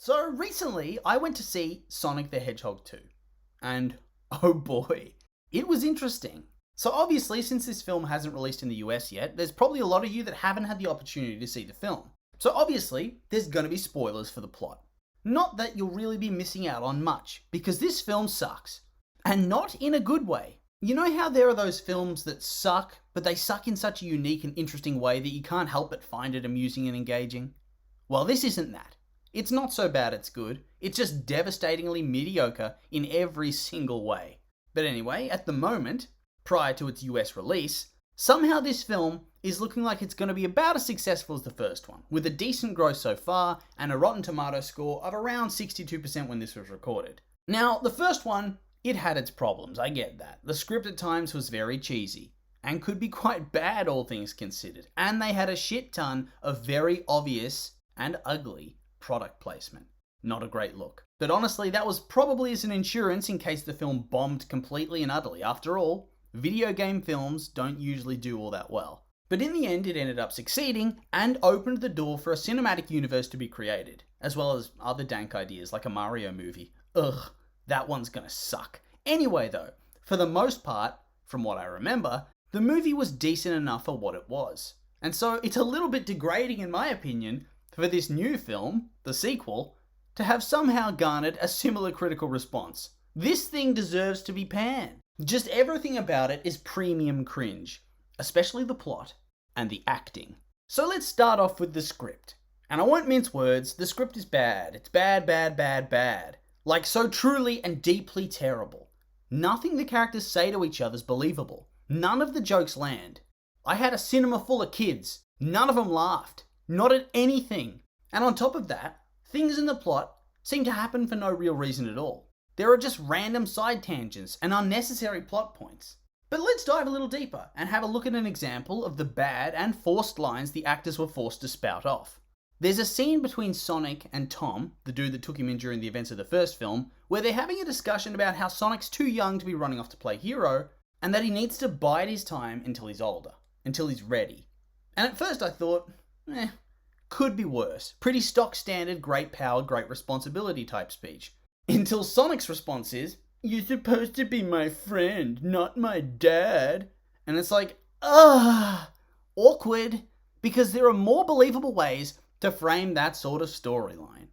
So recently, I went to see Sonic the Hedgehog 2. And oh boy, it was interesting. So obviously, since this film hasn't released in the US yet, there's probably a lot of you that haven't had the opportunity to see the film. So obviously, there's gonna be spoilers for the plot. Not that you'll really be missing out on much, because this film sucks. And not in a good way. You know how there are those films that suck, but they suck in such a unique and interesting way that you can't help but find it amusing and engaging? Well, this isn't that. It's not so bad it's good, it's just devastatingly mediocre in every single way. But anyway, at the moment, prior to its US release, somehow this film is looking like it's going to be about as successful as the first one, with a decent gross so far and a Rotten Tomato score of around 62% when this was recorded. Now, the first one, it had its problems, I get that. The script at times was very cheesy, and could be quite bad all things considered, and they had a shit ton of very obvious and ugly product placement. Not a great look. But honestly, that was probably as an insurance in case the film bombed completely and utterly. After all, video game films don't usually do all that well. But in the end, it ended up succeeding and opened the door for a cinematic universe to be created, as well as other dank ideas like a Mario movie. Ugh, that one's gonna suck. Anyway though, for the most part, from what I remember, the movie was decent enough for what it was. And so it's a little bit degrading in my opinion for this new film, the sequel, to have somehow garnered a similar critical response. This thing deserves to be panned. Just everything about it is premium cringe, especially the plot and the acting. So let's start off with the script. And I won't mince words, the script is bad. It's bad, bad, bad, bad. Like so truly and deeply terrible. Nothing the characters say to each other is believable. None of the jokes land. I had a cinema full of kids. None of them laughed. Not at anything. And on top of that, things in the plot seem to happen for no real reason at all. There are just random side tangents and unnecessary plot points. But let's dive a little deeper and have a look at an example of the bad and forced lines the actors were forced to spout off. There's a scene between Sonic and Tom, the dude that took him in during the events of the first film, where they're having a discussion about how Sonic's too young to be running off to play hero, and that he needs to bide his time until he's older, until he's ready. And at first I thought, could be worse. Pretty stock standard, great power, great responsibility type speech. Until Sonic's response is, "You're supposed to be my friend, not my dad." And it's like, awkward, because there are more believable ways to frame that sort of storyline.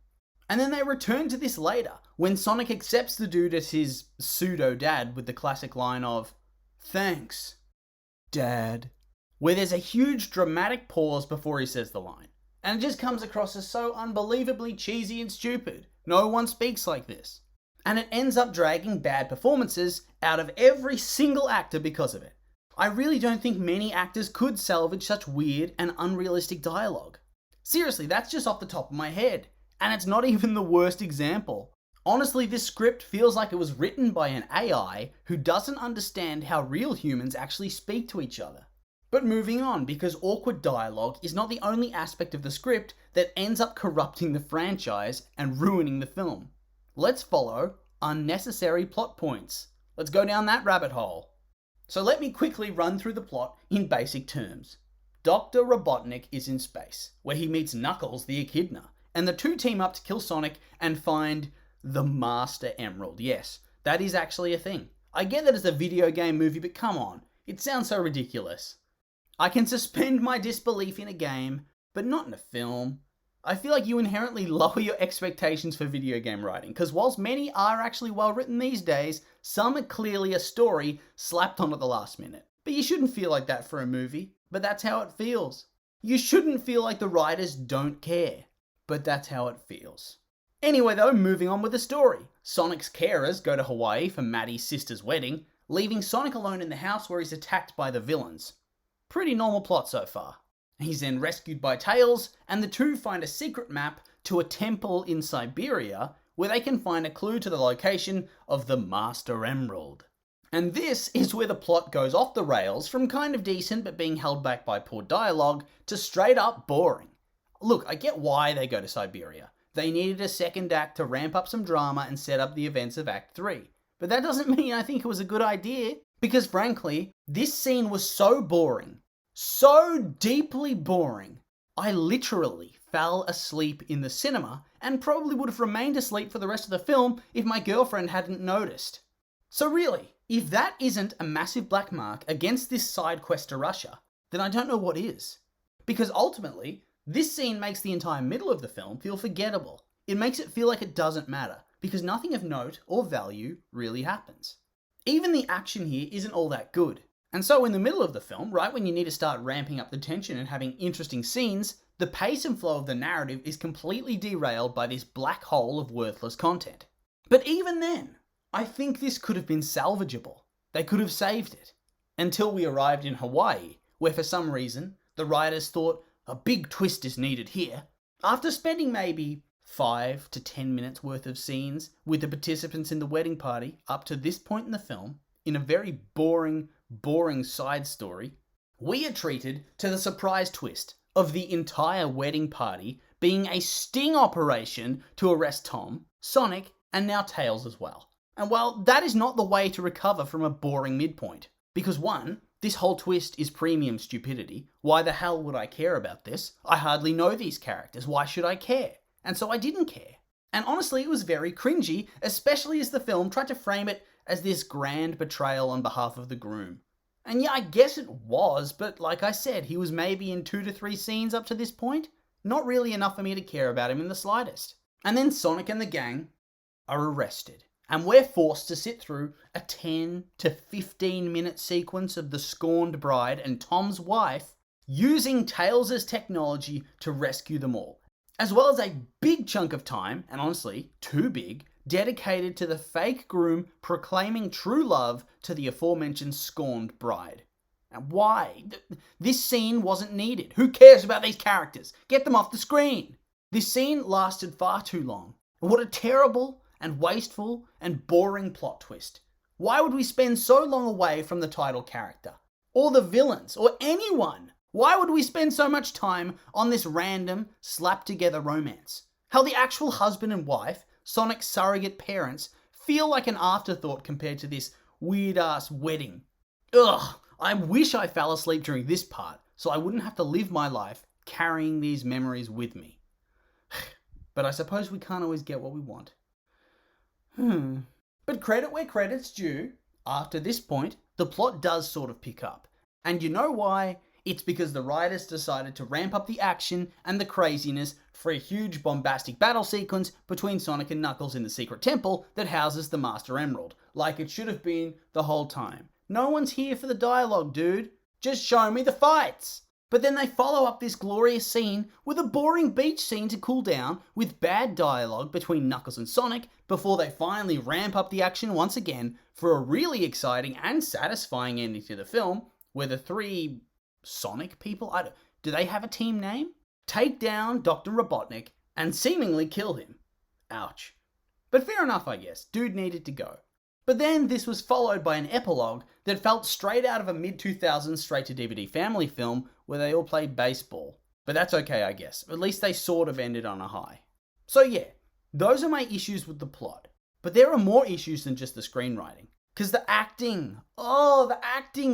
And then they return to this later, when Sonic accepts the dude as his pseudo-dad with the classic line of, "Thanks, Dad," where there's a huge dramatic pause before he says the line. And it just comes across as so unbelievably cheesy and stupid. No one speaks like this. And it ends up dragging bad performances out of every single actor because of it. I really don't think many actors could salvage such weird and unrealistic dialogue. Seriously, that's just off the top of my head. And it's not even the worst example. Honestly, this script feels like it was written by an AI who doesn't understand how real humans actually speak to each other. But moving on, because awkward dialogue is not the only aspect of the script that ends up corrupting the franchise and ruining the film. Let's follow unnecessary plot points. Let's go down that rabbit hole. So let me quickly run through the plot in basic terms. Dr. Robotnik is in space, where he meets Knuckles the Echidna, and the two team up to kill Sonic and find the Master Emerald. Yes, that is actually a thing. I get that it's a video game movie, but come on, it sounds so ridiculous. I can suspend my disbelief in a game, but not in a film. I feel like you inherently lower your expectations for video game writing, because whilst many are actually well written these days, some are clearly a story slapped on at the last minute. But you shouldn't feel like that for a movie, but that's how it feels. You shouldn't feel like the writers don't care, but that's how it feels. Anyway though, moving on with the story. Sonic's carers go to Hawaii for Maddie's sister's wedding, leaving Sonic alone in the house where he's attacked by the villains. Pretty normal plot so far. He's then rescued by Tails, and the two find a secret map to a temple in Siberia where they can find a clue to the location of the Master Emerald. And this is where the plot goes off the rails from kind of decent but being held back by poor dialogue to straight up boring. Look, I get why they go to Siberia. They needed a second act to ramp up some drama and set up the events of Act 3. But that doesn't mean I think it was a good idea. Because frankly, this scene was so boring, so deeply boring, I literally fell asleep in the cinema and probably would have remained asleep for the rest of the film if my girlfriend hadn't noticed. So really, if that isn't a massive black mark against this side quest to Russia, then I don't know what is. Because ultimately, this scene makes the entire middle of the film feel forgettable. It makes it feel like it doesn't matter, because nothing of note or value really happens. Even the action here isn't all that good. And so in the middle of the film, right when you need to start ramping up the tension and having interesting scenes, the pace and flow of the narrative is completely derailed by this black hole of worthless content. But even then, I think this could have been salvageable. They could have saved it. Until we arrived in Hawaii, where for some reason, the writers thought a big twist is needed here. After spending maybe 5 to 10 minutes worth of scenes with the participants in the wedding party up to this point in the film, in a very boring side story, we are treated to the surprise twist of the entire wedding party being a sting operation to arrest Tom, Sonic, and now Tails as well. And well, that is not the way to recover from a boring midpoint. Because one, this whole twist is premium stupidity. Why the hell would I care about this? I hardly know these characters. Why should I care? And so I didn't care. And honestly, it was very cringy, especially as the film tried to frame it as this grand betrayal on behalf of the groom. And yeah, I guess it was, but like I said, he was maybe in 2 to 3 scenes up to this point. Not really enough for me to care about him in the slightest. And then Sonic and the gang are arrested. And we're forced to sit through a 10 to 15 minute sequence of the scorned bride and Tom's wife using Tails' technology to rescue them all. As well as a big chunk of time, and honestly, too big, dedicated to the fake groom proclaiming true love to the aforementioned scorned bride. And why? This scene wasn't needed. Who cares about these characters? Get them off the screen. This scene lasted far too long. What a terrible and wasteful and boring plot twist. Why would we spend so long away from the title character? Or the villains? Or anyone? Why would we spend so much time on this random, slapped-together romance? How the actual husband and wife, Sonic's surrogate parents, feel like an afterthought compared to this weird-ass wedding. Ugh, I wish I fell asleep during this part, so I wouldn't have to live my life carrying these memories with me. But I suppose we can't always get what we want. But credit where credit's due. After this point, the plot does sort of pick up. And you know why? It's because the writers decided to ramp up the action and the craziness for a huge bombastic battle sequence between Sonic and Knuckles in the secret temple that houses the Master Emerald, like it should have been the whole time. No one's here for the dialogue, dude. Just show me the fights. But then they follow up this glorious scene with a boring beach scene to cool down with bad dialogue between Knuckles and Sonic before they finally ramp up the action once again for a really exciting and satisfying ending to the film where the 3 Sonic people, do they have a team name? Take down Dr. Robotnik and seemingly kill him. Ouch. But fair enough, I guess. Dude needed to go. But then this was followed by an epilogue that felt straight out of a mid-2000s straight-to-DVD family film where they all played baseball. But that's okay, I guess. At least they sort of ended on a high. So yeah, those are my issues with the plot. But there are more issues than just the screenwriting. Because the acting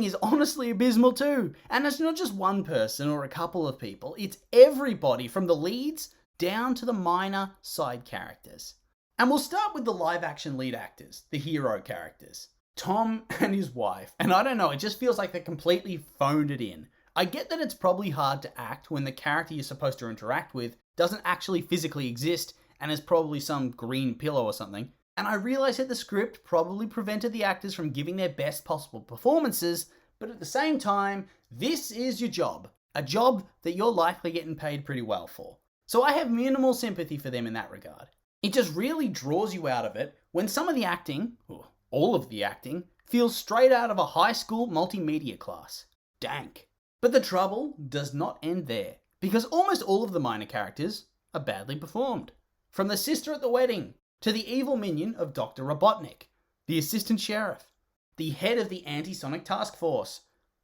is honestly abysmal too. And it's not just one person or a couple of people. It's everybody from the leads down to the minor side characters. And we'll start with the live-action lead actors, the hero characters. Tom and his wife. And I don't know, it just feels like they completely phoned it in. I get that it's probably hard to act when the character you're supposed to interact with doesn't actually physically exist and is probably some green pillow or something. And I realize that the script probably prevented the actors from giving their best possible performances, but at the same time, this is your job. A job that you're likely getting paid pretty well for. So I have minimal sympathy for them in that regard. It just really draws you out of it when some of the acting, or all of the acting, feels straight out of a high school multimedia class. Dank. But the trouble does not end there, because almost all of the minor characters are badly performed. From the sister at the wedding, to the evil minion of Dr. Robotnik, the assistant sheriff, the head of the anti-Sonic task force.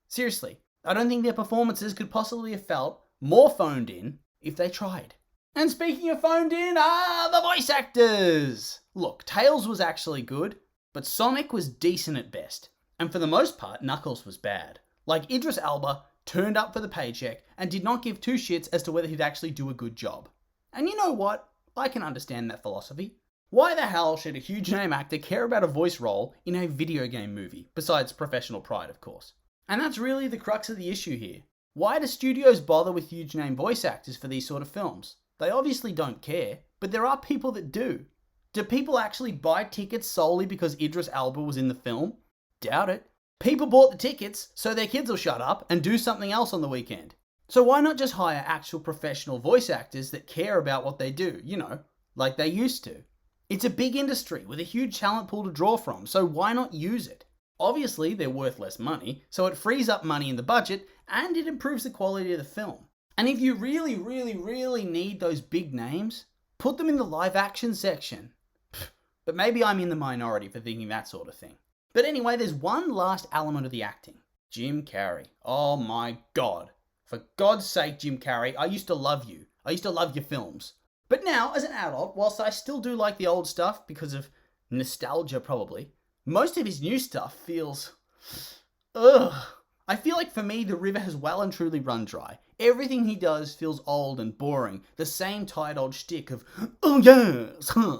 Seriously, I don't think their performances could possibly have felt more phoned in if they tried. And speaking of phoned in, the voice actors! Look, Tails was actually good, but Sonic was decent at best. And for the most part, Knuckles was bad. Like, Idris Elba turned up for the paycheck, and did not give two shits as to whether he'd actually do a good job. And you know what? I can understand that philosophy. Why the hell should a huge name actor care about a voice role in a video game movie, besides professional pride, of course? And that's really the crux of the issue here. Why do studios bother with huge name voice actors for these sort of films? They obviously don't care, but there are people that do. Do people actually buy tickets solely because Idris Elba was in the film? Doubt it. People bought the tickets so their kids will shut up and do something else on the weekend. So why not just hire actual professional voice actors that care about what they do, like they used to? It's a big industry with a huge talent pool to draw from, so why not use it? Obviously, they're worth less money, so it frees up money in the budget and it improves the quality of the film. And if you really, really, really need those big names, put them in the live action section. But maybe I'm in the minority for thinking that sort of thing. But anyway, there's one last element of the acting. Jim Carrey. Oh my God. For God's sake, Jim Carrey, I used to love you. I used to love your films. But now, as an adult, whilst I still do like the old stuff because of nostalgia probably, most of his new stuff feels... ugh. I feel like for me, the river has well and truly run dry. Everything he does feels old and boring. The same tired old shtick of, oh yes, huh.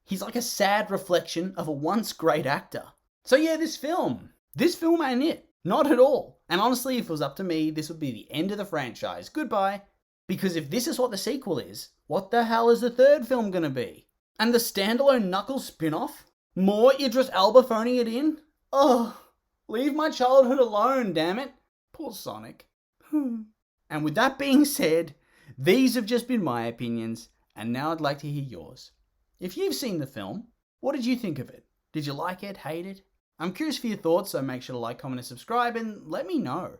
He's like a sad reflection of a once great actor. So yeah, this film ain't it. Not at all. And honestly, if it was up to me, this would be the end of the franchise. Goodbye. Because if this is what the sequel is, what the hell is the third film gonna be? And the standalone Knuckles spin-off? More Idris Elba phoning it in? Oh, leave my childhood alone, damn it. Poor Sonic. And with that being said, these have just been my opinions, and now I'd like to hear yours. If you've seen the film, what did you think of it? Did you like it, hate it? I'm curious for your thoughts, so make sure to like, comment, and subscribe, and let me know.